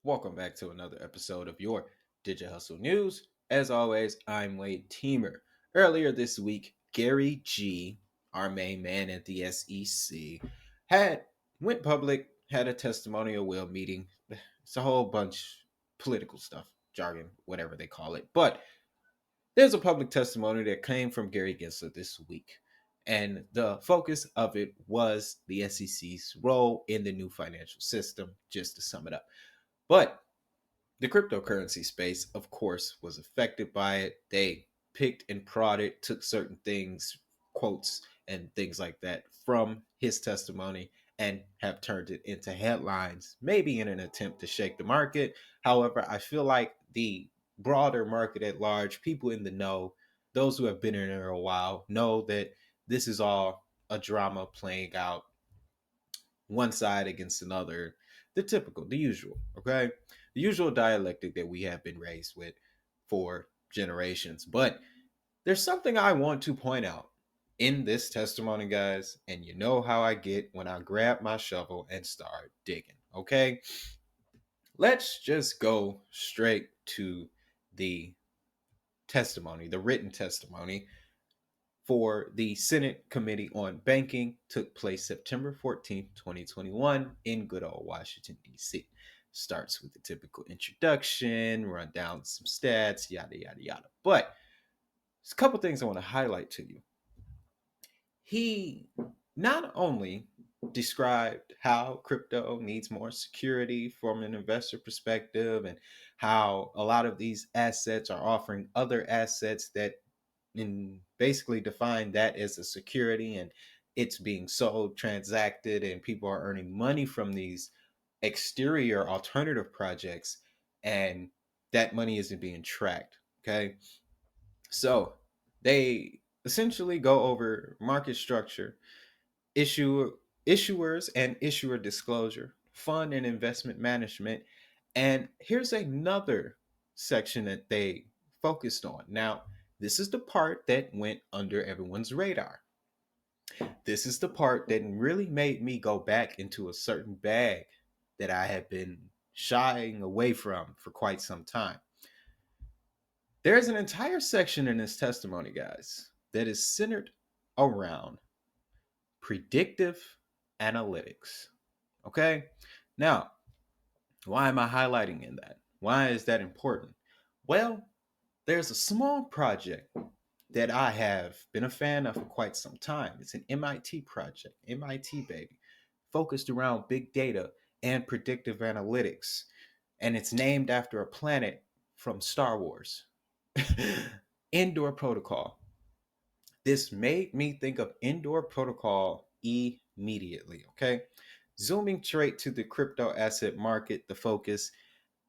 Welcome back to another episode of your Digital Hustle News. As always, I'm Wade Teamer. Earlier this week, Gary G, our main man at the SEC, had went public, had a testimonial will meeting. It's a whole bunch political stuff, jargon, whatever they call it. But there's a public testimony that came from Gary Gensler this week. And the focus of it was the SEC's role in the new financial system, just to sum it up. But the cryptocurrency space, of course, was affected by it. They picked and prodded, took certain things, quotes, and things like that from his testimony and have turned it into headlines, maybe in an attempt to shake the market. However, I feel like the broader market at large, people in the know, those who have been in there a while, know that this is all a drama playing out one side against another, the usual, okay? The usual dialectic that we have been raised with for generations. But there's something I want to point out in this testimony, guys, and you know how I get when I grab my shovel and start digging, okay? Let's just go straight to the testimony, the written testimony for the Senate Committee on Banking took place September 14th, 2021 in good old Washington, D.C. Starts with the typical introduction, run down some stats, yada, yada, yada. But there's a couple things I want to highlight to you. He not only described how crypto needs more security from an investor perspective and how a lot of these assets are offering other assets that and basically define that as a security, and it's being sold, transacted, and people are earning money from these exterior alternative projects, and that money isn't being tracked. Okay. So they essentially go over market structure, issue issuers and issuer disclosure, fund and investment management. And here's another section that they focused on. Now, this is the part that went under everyone's radar. This is the part that really made me go back into a certain bag that I had been shying away from for quite some time. There's an entire section in this testimony, guys, that is centered around predictive analytics. Okay? Now, why am I highlighting in that? Why is that important? Well, there's a small project that I have been a fan of for quite some time. It's an MIT project, MIT baby, focused around big data and predictive analytics. And it's named after a planet from Star Wars. Endor Protocol. This made me think of Endor Protocol immediately. Okay. Zooming straight to the crypto asset market, the focus.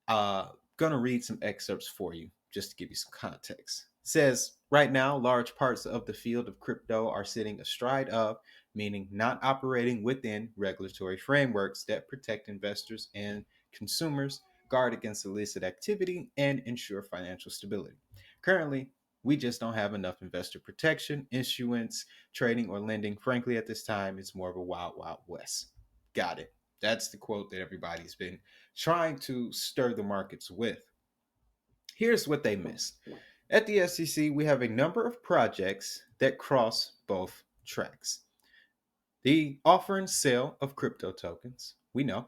Gonna read some excerpts for you just to give you some context. It says right now, large parts of the field of crypto are sitting astride of, meaning not operating within regulatory frameworks that protect investors and consumers, guard against illicit activity, and ensure financial stability. Currently, we just don't have enough investor protection, issuance, trading, or lending. Frankly, at this time, it's more of a wild, wild west. Got it. That's the quote that everybody's been trying to stir the markets with. Here's what they missed. At the SEC, we have a number of projects that cross both tracks. The offer and sale of crypto tokens, we know,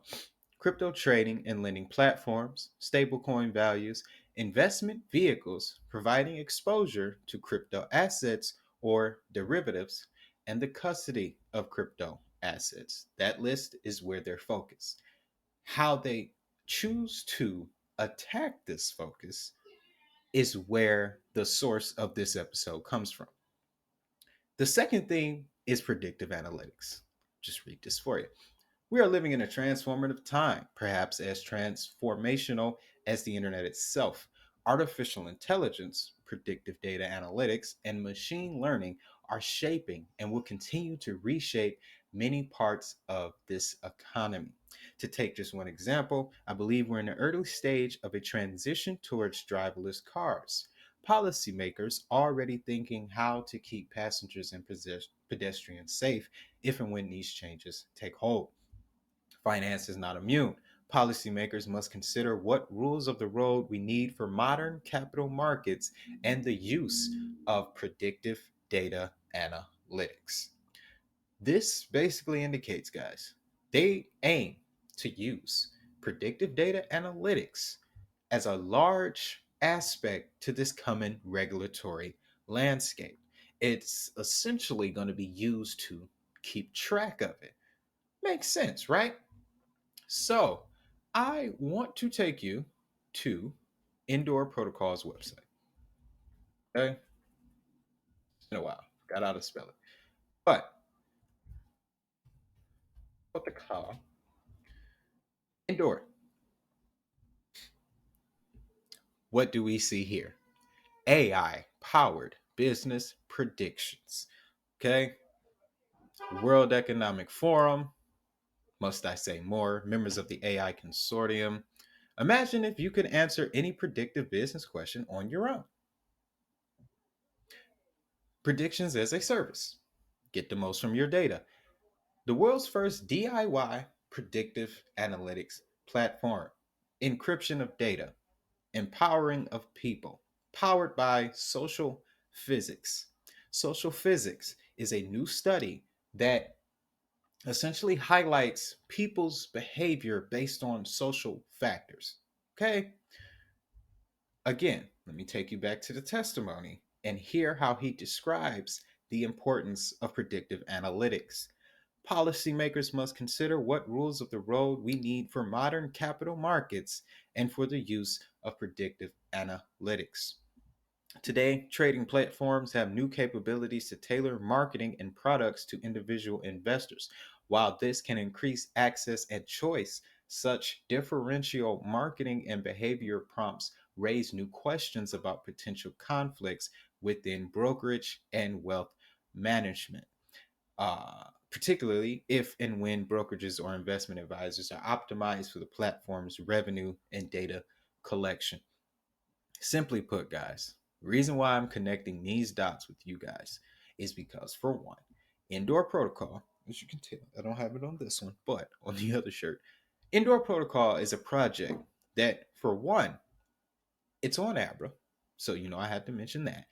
crypto trading and lending platforms, stablecoin values, investment vehicles providing exposure to crypto assets or derivatives, and the custody of crypto assets. That list is where they're focused. How they choose to attack this focus is where the source of this episode comes from. The second thing is predictive analytics. Just read this for you. We are living in a transformative time, perhaps as transformational as the internet itself. Artificial intelligence, predictive data analytics, and machine learning are shaping and will continue to reshape many parts of this economy. To take just one example, I believe we're in the early stage of a transition towards driverless cars. Policymakers already thinking how to keep passengers and pedestrians safe if and when these changes take hold. Finance is not immune. Policymakers must consider what rules of the road we need for modern capital markets and the use of predictive data analytics. This basically indicates, guys, they aim to use predictive data analytics as a large aspect to this coming regulatory landscape. It's essentially going to be used to keep track of it. Makes sense, right? So, I want to take you to Endor Protocol's website. Okay? It's been a while. Got how to spell it. But what the call? Endor. What do we see here? AI powered business predictions. Okay? World Economic Forum. Must I say more? Members of the AI Consortium. Imagine if you could answer any predictive business question on your own. Predictions as a service. Get the most from your data. The world's first DIY predictive analytics platform. Encryption of data. Empowering of people. Powered by social physics. Social physics is a new study that essentially highlights people's behavior based on social factors. Okay? Again, let me take you back to the testimony and hear how he describes the importance of predictive analytics. Policymakers must consider what rules of the road we need for modern capital markets and for the use of predictive analytics. Today, trading platforms have new capabilities to tailor marketing and products to individual investors. While this can increase access and choice, such differential marketing and behavior prompts raise new questions about potential conflicts within brokerage and wealth management. Particularly if and when brokerages or investment advisors are optimized for the platform's revenue and data collection. Simply put, guys, the reason why I'm connecting these dots with you guys is because, for one, Endor Protocol, as you can tell, I don't have it on this one, but on the other shirt, Endor Protocol is a project that, for one, it's on Abra, so I had to mention that,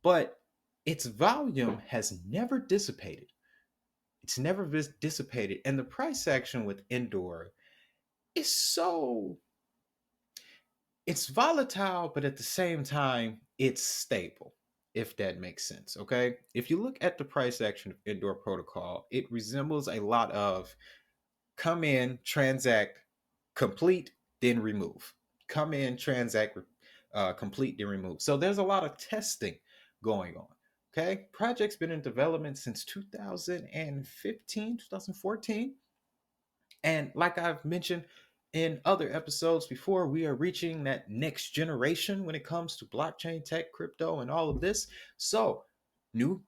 but its volume has never dissipated. It's never dissipated, and the price action with Endor is so it's volatile, but at the same time, it's stable, if that makes sense. Okay. If you look at the price action of Endor Protocol, it resembles a lot of come in, transact, complete, then remove. Come in, transact, complete, then remove. So there's a lot of testing going on. Okay. Project's been in development since 2015, 2014. And like I've mentioned in other episodes before, we are reaching that next generation when it comes to blockchain tech, crypto, and all of this. So, new,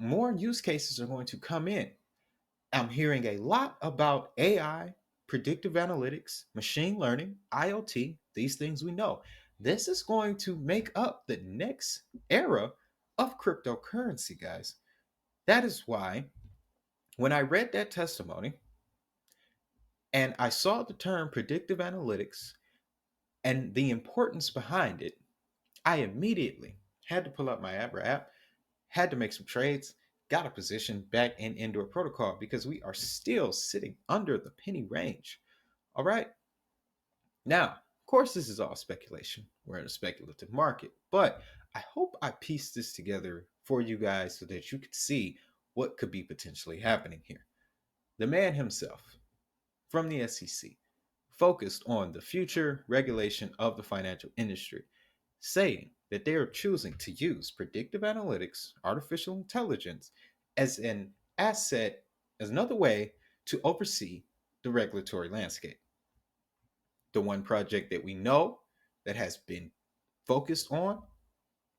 more use cases are going to come in. I'm hearing a lot about AI, predictive analytics, machine learning, IoT, these things we know. This is going to make up the next era of cryptocurrency, guys. That is why when I read that testimony, and I saw the term predictive analytics and the importance behind it, I immediately had to pull up my Abra app, had to make some trades, got a position back in Endor Protocol because we are still sitting under the penny range. All right. Now, of course, this is all speculation. We're in a speculative market, but I hope I pieced this together for you guys so that you could see what could be potentially happening here. The man himself, from the SEC, focused on the future regulation of the financial industry, saying that they are choosing to use predictive analytics, artificial intelligence, as an asset, as another way to oversee the regulatory landscape. The one project that we know that has been focused on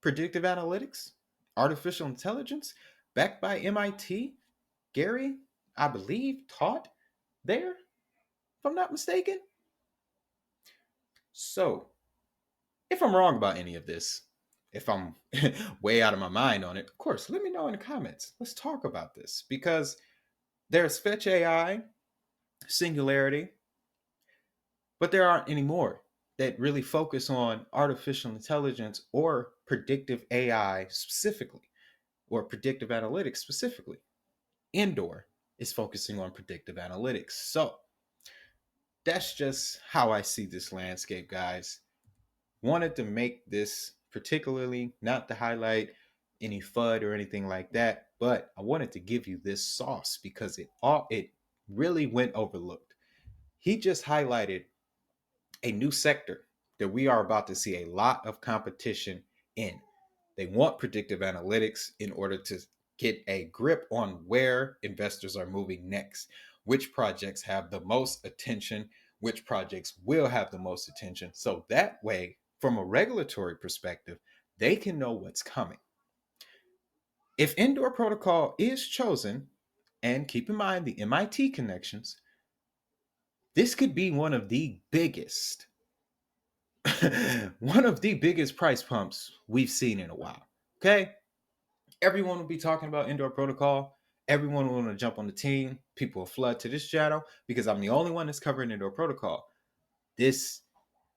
predictive analytics, artificial intelligence, backed by MIT, Gary, I believe, taught there, if I'm not mistaken. So, if I'm wrong about any of this, if I'm way out of my mind on it, of course, let me know in the comments. Let's talk about this because there's Fetch AI, Singularity, But there aren't any more that really focus on artificial intelligence or predictive AI specifically, or predictive analytics specifically. Endor is focusing on predictive analytics. So that's just how I see this landscape, guys. Wanted to make this particularly not to highlight any FUD or anything like that, but I wanted to give you this sauce because it really went overlooked. He just highlighted a new sector that we are about to see a lot of competition in. They want predictive analytics in order to get a grip on where investors are moving next, which projects have the most attention, which projects will have the most attention. So that way, from a regulatory perspective, they can know what's coming. If Endor protocol is chosen, and keep in mind the MIT connections, this could be one of the biggest price pumps we've seen in a while. Okay? Everyone will be talking about Endor protocol. Everyone will want to jump on the team. People will flood to this channel because I'm the only one that's covering Endor protocol. This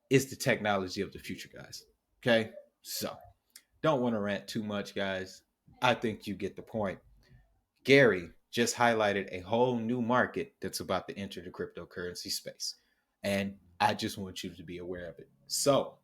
is the technology of the future, guys. Okay? So, don't want to rant too much, guys. I think you get the point. Gary just highlighted a whole new market that's about to enter the cryptocurrency space. And I just want you to be aware of it. So,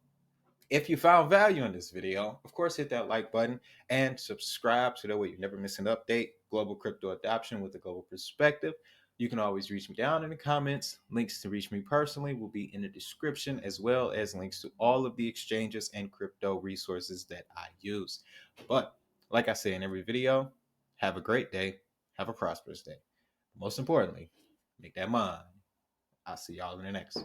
if you found value in this video, of course, hit that like button and subscribe so that way you never miss an update. Global crypto adoption with a global perspective. You can always reach me down in the comments. Links to reach me personally will be in the description, as well as links to all of the exchanges and crypto resources that I use. But like I say in every video, have a great day. Have a prosperous day. Most importantly, make that mind. I'll see y'all in the next.